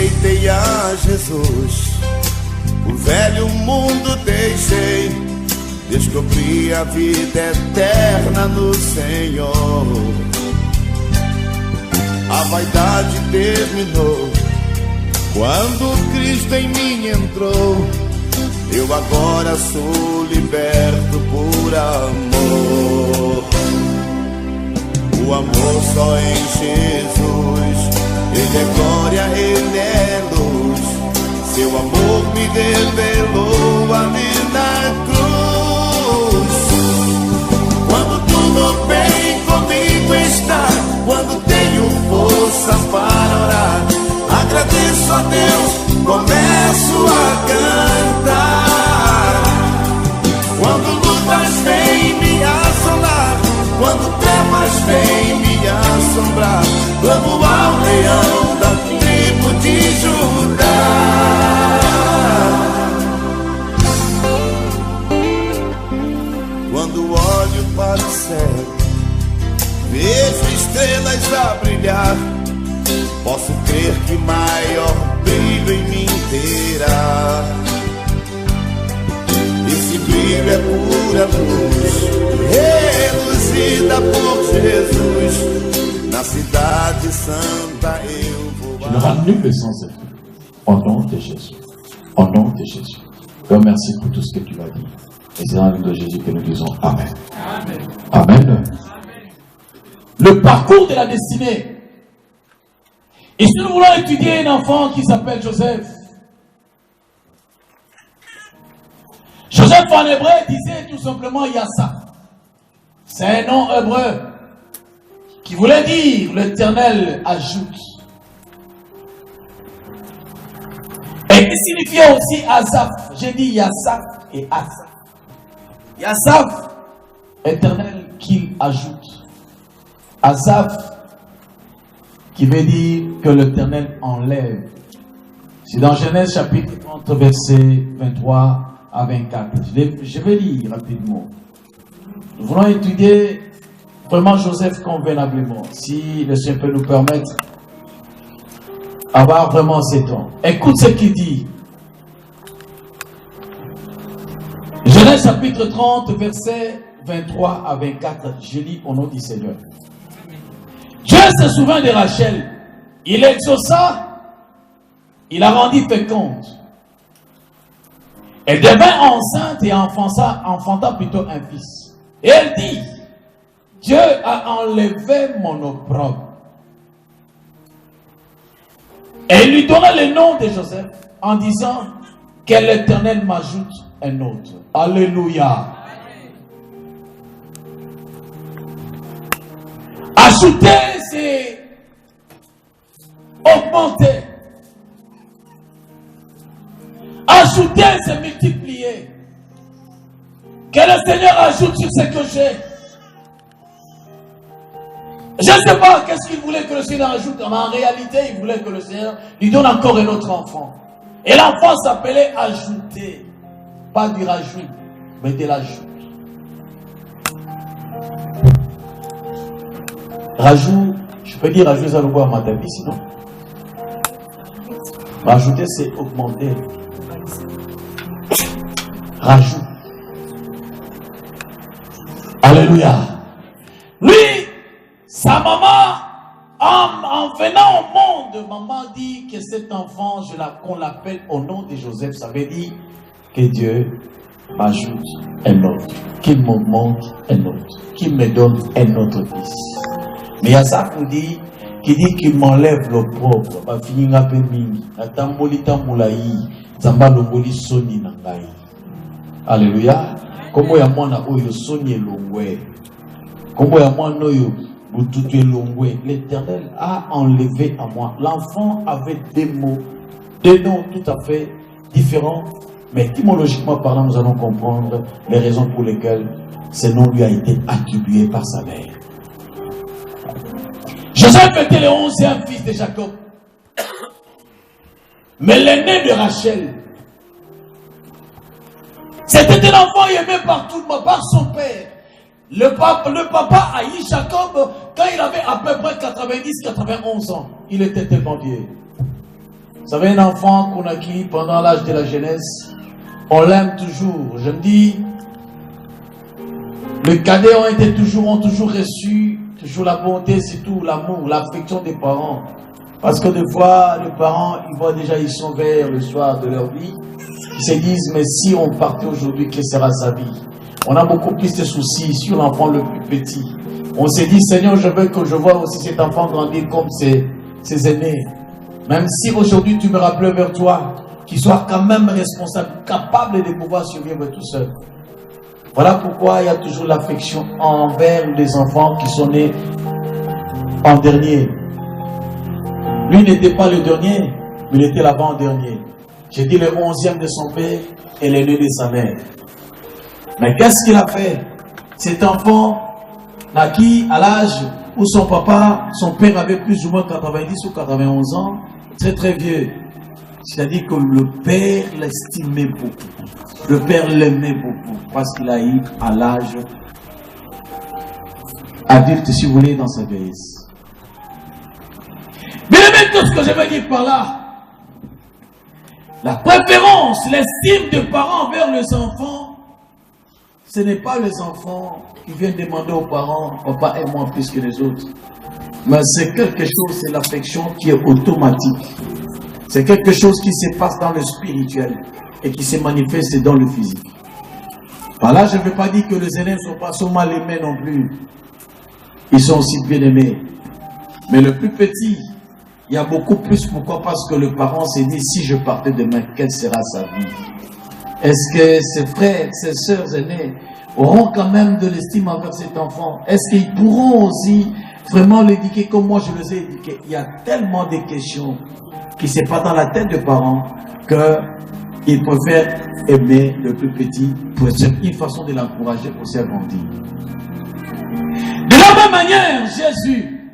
aceitei a Jesus, o velho mundo deixei, descobri a vida eterna no Senhor. A vaidade terminou quando Cristo em mim entrou. Eu agora sou liberto por amor. O amor só em Jesus, Ele é glória, Ele é luz. Seu amor me revelou ali na cruz. Quando tudo bem comigo está, quando tenho força para orar, agradeço a Deus, começo a cantar. Quando lutas vêm me assolar, quando trevas vêm me assombrar, clamo ao leão da tribo de Judá. Quando olho para o céu, vejo estrelas a brilhar, posso crer que maior brilho em mim terá. Esse brilho é pura luz, reluzida por Jesus. Na cidade santa eu vou. Tu n'auras nulle leçon cette nuit. Au nom de Jésus. Au nom de Jésus. Père, merci pour tout ce que tu m'as dit. Et c'est dans le nom de Jésus que nous disons Amen. Amen. Amen. Le parcours de la destinée. Et si nous voulons étudier un enfant qui s'appelle Joseph, Joseph en hébreu disait tout simplement Yassa. C'est un nom hébreu qui voulait dire l'Éternel ajoute. Et qui signifiait aussi Asaph. J'ai dit Yassa et Asaph. Yassaf, Éternel qu'il ajoute. Asaph, qui veut dire que l'Éternel enlève. C'est dans Genèse chapitre 30, verset 23 à 24. Je vais lire rapidement. Nous voulons étudier vraiment Joseph convenablement, si le Seigneur peut nous permettre d'avoir vraiment ces temps. Écoute ce qu'il dit. Genèse chapitre 30, verset 23 à 24. Je lis au nom du Seigneur. Dieu se souvint de Rachel. Il exauça, il la rendit féconde. Elle devint enceinte et enfanta plutôt un fils. Et elle dit, Dieu a enlevé mon opprobre. Et il lui donna le nom de Joseph en disant que l'Éternel m'ajoute un autre. Alléluia. Ajouter, c'est augmenter. Ajouter, c'est multiplier. Que le Seigneur ajoute sur ce que j'ai. Je ne sais pas qu'est-ce qu'il voulait que le Seigneur ajoute, mais en réalité, il voulait que le Seigneur lui donne encore un autre enfant. Et l'enfant s'appelait ajouter. Pas du rajout, mais de l'ajout. Rajout, je peux dire rajout, ça le voit à ma vie, sinon. Rajouter, c'est augmenter. Rajout. Alléluia. Lui, sa maman, en venant au monde, maman dit que cet enfant, qu'on l'appelle au nom de Joseph, ça veut dire que Dieu m'ajoute un autre, qu'il m'augmente un autre, qu'il me donne un autre fils. Mais il y a ça qui dit qu'il m'enlève l'opprobre. Ma fille n'a pas mis. Alléluia. Comment il y a moi na soni longwe. Comment il y a moi noyo bututu longwe. L'Éternel a enlevé à moi. L'enfant avait des mots, des noms tout à fait différents. Mais étymologiquement parlant, nous allons comprendre les raisons pour lesquelles ce nom lui a été attribué par sa mère. Joseph était le 11e fils de Jacob. Mais l'aîné de Rachel, c'était un enfant aimé par tout le monde, par son père. Le papa haït Jacob quand il avait à peu près 90-91 ans. Il était tellement vieux. Vous savez, un enfant qu'on acquis pendant l'âge de la jeunesse, on l'aime toujours. Je me dis, les cadets ont toujours reçu toujours la bonté, c'est tout, l'amour, l'affection des parents. Parce que des fois, les parents, ils sont vers le soir de leur vie. Ils se disent, mais si on partait aujourd'hui, quelle sera sa vie? On a beaucoup plus de soucis sur l'enfant le plus petit. On s'est dit, Seigneur, je veux que je vois aussi cet enfant grandir comme ses aînés. Même si aujourd'hui tu me rappelles vers toi, qu'il soit quand même responsable, capable de pouvoir survivre tout seul. Voilà pourquoi il y a toujours l'affection envers les enfants qui sont nés en dernier. Lui n'était pas le dernier, mais il était l'avant-dernier. J'ai dit le 11e de son père et l'aîné de sa mère. Mais qu'est-ce qu'il a fait? Cet enfant naquit à l'âge où son père avait plus ou moins 90 ou 91 ans, très très vieux. C'est-à-dire que le père l'estimait beaucoup. Le père l'aimait beaucoup parce qu'il a eu à l'âge adulte, si vous voulez, dans sa vieillesse. Mais maintenant, ce que je veux dire par là, la préférence, l'estime des parents envers les enfants, ce n'est pas les enfants qui viennent demander aux parents, papa aime-moi plus que les autres. Mais c'est quelque chose, c'est l'affection qui est automatique. C'est quelque chose qui se passe dans le spirituel et qui se manifeste dans le physique. Par là, je ne veux pas dire que les aînés ne sont mal aimés non plus. Ils sont aussi bien aimés. Mais le plus petit, il y a beaucoup plus. Pourquoi? Parce que le parent s'est dit, si je partais demain, quelle sera sa vie? Est-ce que ses frères, ses sœurs aînés auront quand même de l'estime envers cet enfant? Est-ce qu'ils pourront aussi vraiment l'éduquer comme moi je les ai éduqués? Il y a tellement de questions qui se passent dans la tête des parents qu'ils préfèrent aimer le plus petit pour une façon de l'encourager pour s'agrandir. De la même manière, Jésus,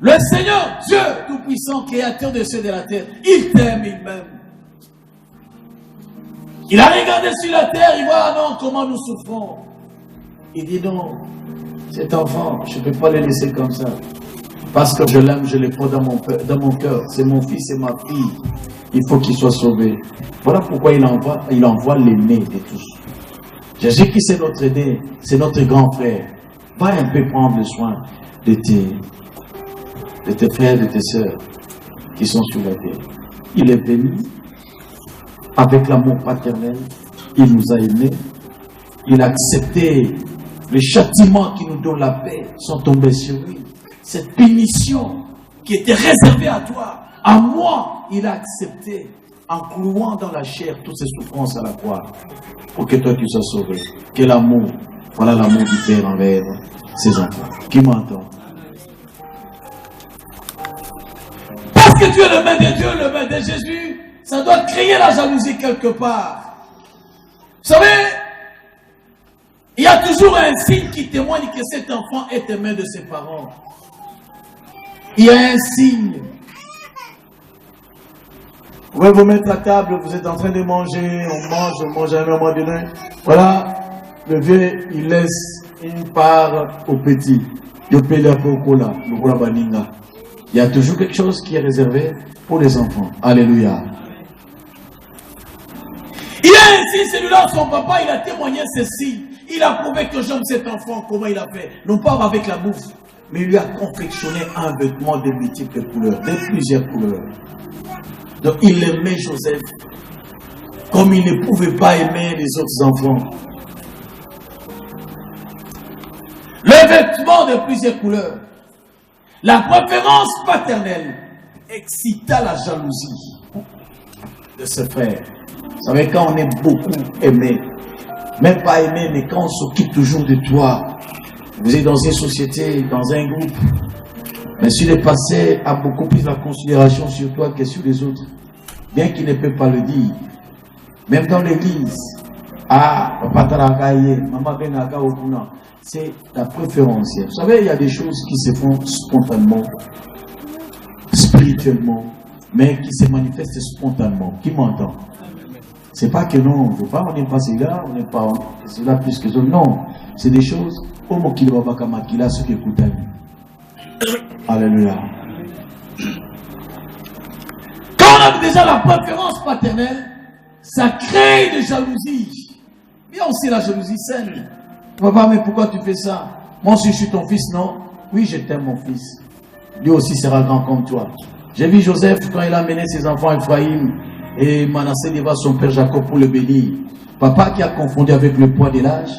le Seigneur Dieu Tout-Puissant, créateur des cieux et de la terre, il t'aime, il m'aime. Il a regardé sur la terre, il voit, ah non, comment nous souffrons. Il dit non, cet enfant, je ne peux pas le laisser comme ça. Parce que je l'aime, je l'ai pas dans mon cœur. C'est mon fils, c'est ma fille. Il faut qu'il soit sauvé. Voilà pourquoi il envoie l'aîné de tous. Jésus qui c'est notre aîné, c'est notre grand frère. Va un peu prendre soin de tes frères, de tes sœurs qui sont sur la terre. Il est venu avec l'amour paternel. Il nous a aimés. Il a accepté les châtiments qui nous donnent la paix sont tombés sur lui. Cette punition qui était réservée à toi, à moi, il a accepté en clouant dans la chair toutes ces souffrances à la croix pour que toi tu sois sauvé. Quel amour! Voilà l'amour du Père envers ses enfants. Qui m'entend? Parce que tu es le main de Dieu, le main de Jésus, ça doit créer la jalousie quelque part. Vous savez, il y a toujours un signe qui témoigne que cet enfant est aimé de ses parents. Il y a un signe. Vous pouvez vous mettre à table, vous êtes en train de manger, on mange à un moment donné. Voilà, le vieux, il laisse une part au petit. Il y a toujours quelque chose qui est réservé pour les enfants. Alléluia. Il y a un signe, celui-là, son papa, il a témoigné ceci. Il a prouvé que j'aime cet enfant, comment il a fait. Non pas avec la bouffe, mais il lui a confectionné un vêtement de multiples couleurs, de plusieurs couleurs. Donc il aimait Joseph comme il ne pouvait pas aimer les autres enfants. Le vêtement de plusieurs couleurs, la préférence paternelle excita la jalousie de ses frères. Vous savez, quand on est beaucoup aimé, même pas aimé, mais quand on s'occupe toujours de toi, vous êtes dans une société, dans un groupe, mais si le passé a beaucoup plus la considération sur toi que sur les autres, bien qu'il ne peut pas le dire, même dans l'église, c'est la préférence. Vous savez, il y a des choses qui se font spontanément, spirituellement, mais qui se manifestent spontanément. Qui m'entend? C'est pas que non, on n'aime pas ces gars, on n'aime pas cela plus que ça. Non, c'est des choses comme ceux qui écoutent. Alléluia. Quand on a déjà la préférence paternelle, ça crée des jalousies. Bien aussi la jalousie saine. Papa, mais pourquoi tu fais ça? Moi aussi je suis ton fils, non? Oui, je t'aime mon fils. Lui aussi sera grand comme toi. J'ai vu Joseph quand il a amené ses enfants Ephraïm et Manassé devant son père Jacob pour le bénir. Papa qui a confondu avec le poids de l'âge,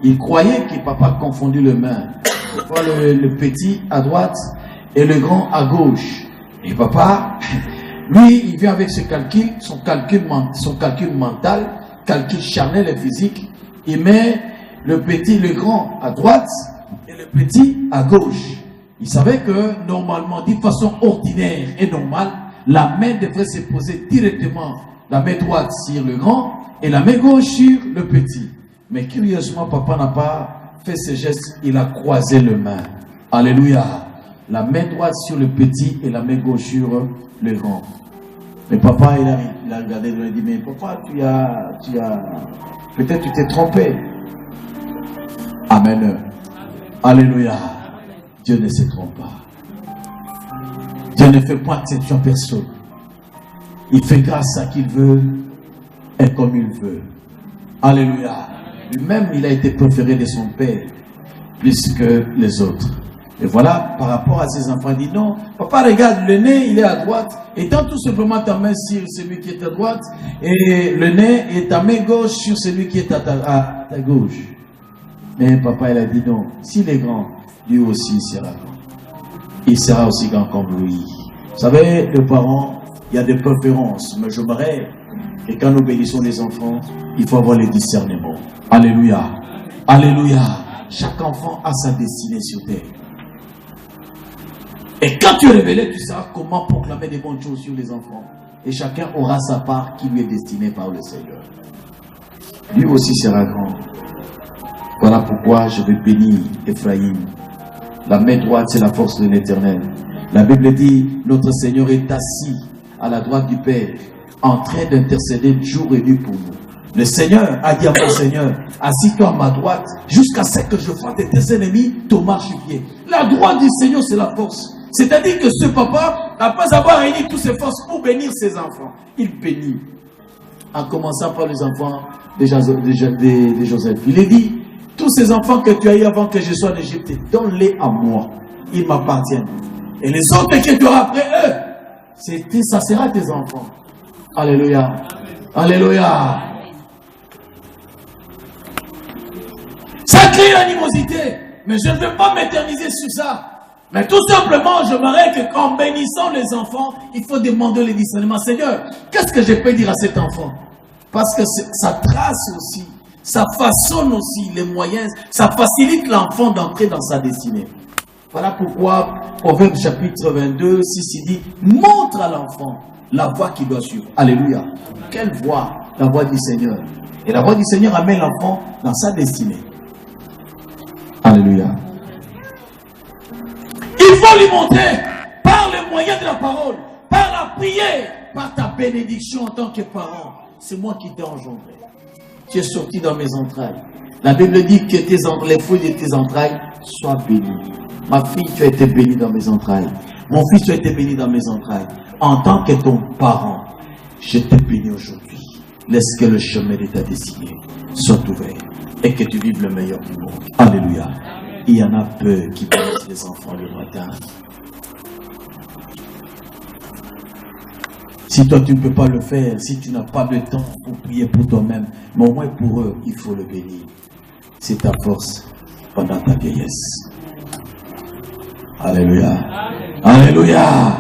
il croyait que papa a confondu le main. Le petit à droite et le grand à gauche. Et papa, lui, il vient avec son calcul mental, calcul charnel et physique. Il met le petit, le grand à droite et le petit à gauche. Il savait que normalement, d'une façon ordinaire et normale, la main devrait se poser directement, la main droite sur le grand et la main gauche sur le petit. Mais curieusement, papa n'a pas fait ce geste, il a croisé les mains. Alléluia. La main droite sur le petit et la main gauche sur le grand. Mais papa, il a regardé, il a dit, mais papa, peut-être tu t'es trompé. Amen. Alléluia. Dieu ne se trompe pas. Dieu ne fait pas exception à personne. Il fait grâce à qui il veut et comme il veut. Alléluia. Lui-même, il a été préféré de son père plus que les autres. Et voilà, par rapport à ses enfants, il dit non, papa, regarde, le nez, il est à droite. Étends tout simplement ta main sur celui qui est à droite et le nez et ta main gauche sur celui qui est à ta gauche. Mais papa, il a dit non, s'il est grand, lui aussi il sera grand. Il sera aussi grand comme lui. Vous savez, les parents, il y a des préférences, mais je me rêve que quand nous bénissons les enfants, il faut avoir le discernement. Alléluia. Alléluia. Chaque enfant a sa destinée sur terre. Et quand tu es révélé, tu sauras comment proclamer des bonnes choses sur les enfants. Et chacun aura sa part qui lui est destinée par le Seigneur. Lui aussi sera grand. Voilà pourquoi je vais bénir Ephraïm. La main droite, c'est la force de l'Éternel. La Bible dit, notre Seigneur est assis à la droite du Père, en train d'intercéder jour et nuit pour nous. Le Seigneur a dit à mon Seigneur, assis-toi à ma droite, jusqu'à ce que je fasse de tes ennemis ton marchepied. La droite du Seigneur, c'est la force. C'est-à-dire que ce papa, après avoir réuni toutes ses forces pour bénir ses enfants, il bénit. En commençant par les enfants de Joseph. Il a dit, tous ces enfants que tu as eu avant que je sois en Égypte, donne-les à moi. Ils m'appartiennent. Et les autres que tu auras après eux, ça sera tes enfants. Alléluia. Alléluia. Ça crée l'animosité. Mais je ne veux pas m'éterniser sur ça. Mais tout simplement, je m'arrête qu'en bénissant les enfants, il faut demander le discernement. Seigneur, qu'est-ce que je peux dire à cet enfant? Parce que ça trace aussi, ça façonne aussi les moyens, ça facilite l'enfant d'entrer dans sa destinée. Voilà pourquoi, Proverbe chapitre 22, 6, il dit, montre à l'enfant la voie qu'il doit suivre. Alléluia. Quelle voie? La voie du Seigneur. Et la voie du Seigneur amène l'enfant dans sa destinée. Alléluia. Il faut lui montrer par le moyen de la parole, par la prière, par ta bénédiction en tant que parent. C'est moi qui t'ai engendré. Tu es sorti dans mes entrailles. La Bible dit que les fruits de tes entrailles soient bénis. Ma fille, tu as été bénie dans mes entrailles. Mon fils, tu as été béni dans mes entrailles. En tant que ton parent, je t'ai béni aujourd'hui. Laisse que le chemin de ta destinée soit ouvert et que tu vives le meilleur du monde. Alléluia. Il y en a peu qui bénissent les enfants le matin. Si toi tu ne peux pas le faire, si tu n'as pas de temps pour prier pour toi-même, mais au moins pour eux, il faut le bénir. C'est ta force pendant ta vieillesse. Alléluia. Alléluia.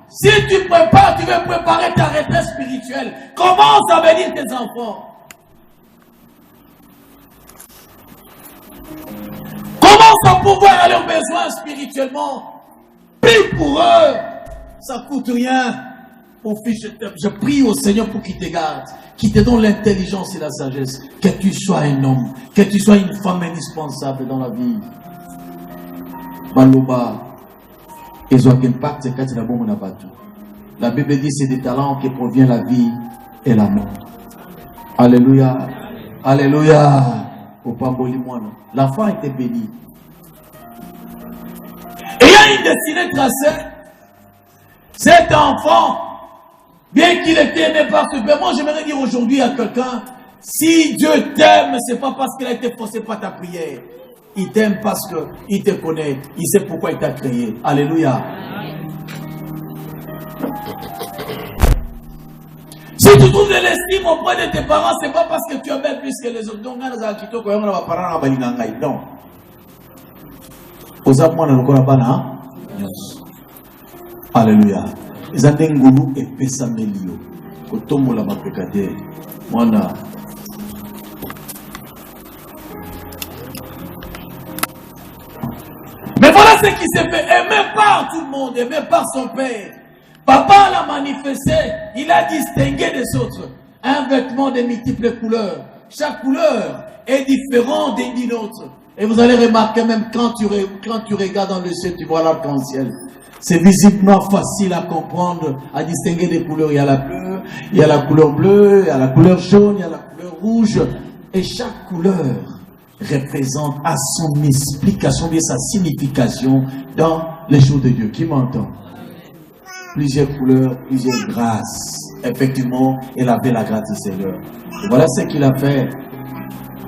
Si tu prépares, tu veux préparer ta retraite spirituelle, commence à bénir tes enfants. Commence à pouvoir aller aux besoins spirituellement. Prie pour eux. Ça ne coûte rien. Mon fils, je prie au Seigneur pour qu'il te garde, qu'il te donne l'intelligence et la sagesse, que tu sois un homme, que tu sois une femme indispensable dans la vie. Maloba, la Bible dit c'est des talents qui proviennent la vie et la mort. Alléluia. Alléluia. L'enfant était béni. Et il y a une destinée tracée. Cet enfant Bien qu'il était aimé par ce Père, moi j'aimerais dire aujourd'hui à quelqu'un, si Dieu t'aime, c'est pas parce qu'il a été forcé par ta prière. Il t'aime parce qu'il te connaît, il sait pourquoi il t'a créé. Alléluia. Si tu trouves de l'estime auprès de tes parents, c'est pas parce que tu en mets plus que les autres. Donc, non. Alléluia. Ils ont des goulous et pesamelio. Kotomo la mapekade. Mwana. Mais voilà ce qui s'est fait. Aimé par tout le monde, aimé par son père. Papa l'a manifesté, il a distingué des autres. Un vêtement de multiples couleurs. Chaque couleur est différente d'une autre. Et vous allez remarquer même quand tu regardes dans le ciel, tu vois l'arc-en-ciel. C'est visiblement facile à comprendre, à distinguer des couleurs. Il y a la bleue, il y a la couleur bleue, il y a la couleur jaune, il y a la couleur rouge. Et chaque couleur représente à son explication, bien sa signification dans les choses de Dieu. Qui m'entend? Plusieurs couleurs, plusieurs grâces. Effectivement, il avait la grâce du Seigneur. Et voilà ce qu'il a fait.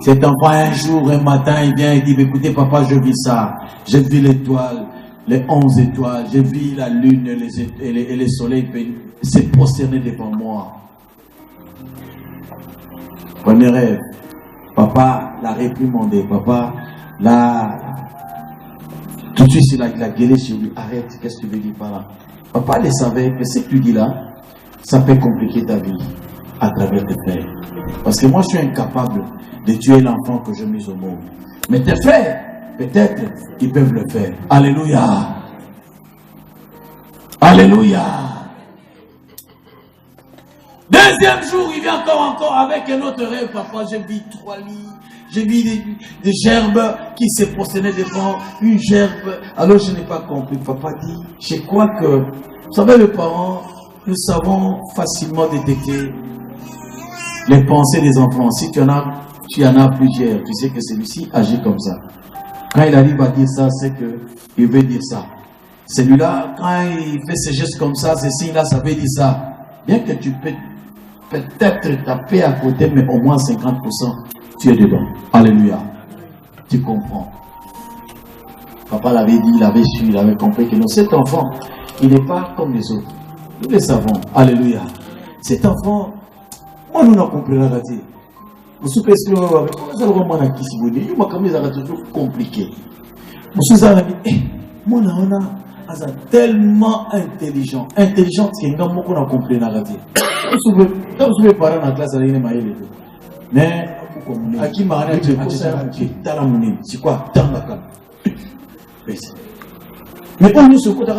Cet enfant, un jour, un matin, il vient et dit, écoutez, papa, je vis ça. J'ai vu l'étoile, les 11 étoiles. J'ai vu la lune et les soleils se prosterner devant moi. Premier rêve. Papa l'a réprimandé. Papa l'a... Tout de suite, il a gueulé sur lui. Arrête, qu'est-ce que tu veux dire par là? Papa le savait que ce que tu dis là, ça peut compliquer ta vie à travers tes frères. Parce que moi, je suis incapable de tuer l'enfant que je mise au monde. Mais tes frères, peut-être, ils peuvent le faire. Alléluia. Alléluia. Deuxième jour, il vient encore avec un autre rêve. Papa, j'ai vu 3 lits. J'ai vu des gerbes qui se prosternaient devant une gerbe. Alors je n'ai pas compris. Papa dit, je crois que, vous savez, les parents, nous savons facilement détecter les pensées des enfants. Si tu en as plusieurs, tu sais que celui-ci agit comme ça. Quand il arrive à dire ça, c'est qu'il veut dire ça. Celui-là, quand il fait ses gestes comme ça, ces signes-là, ça veut dire ça. Bien que tu peux peut-être taper à côté, mais au moins 50%. Tu es dedans. Alléluia. Tu comprends. Papa l'avait dit, il avait su, il avait compris que non, cet enfant, il n'est pas comme les autres. Nous le savons. Alléluia. Cet enfant, moi, nous n'avons compris la raté. Vous savez ce que vous avez toujours compliqué. Vous savez, mon tellement intelligent. Intelligent, c'est que nous avons compris la raté. Vous savez, parents dans la classe, mais à qui m'a dit c'est quoi? Mais on ne se côté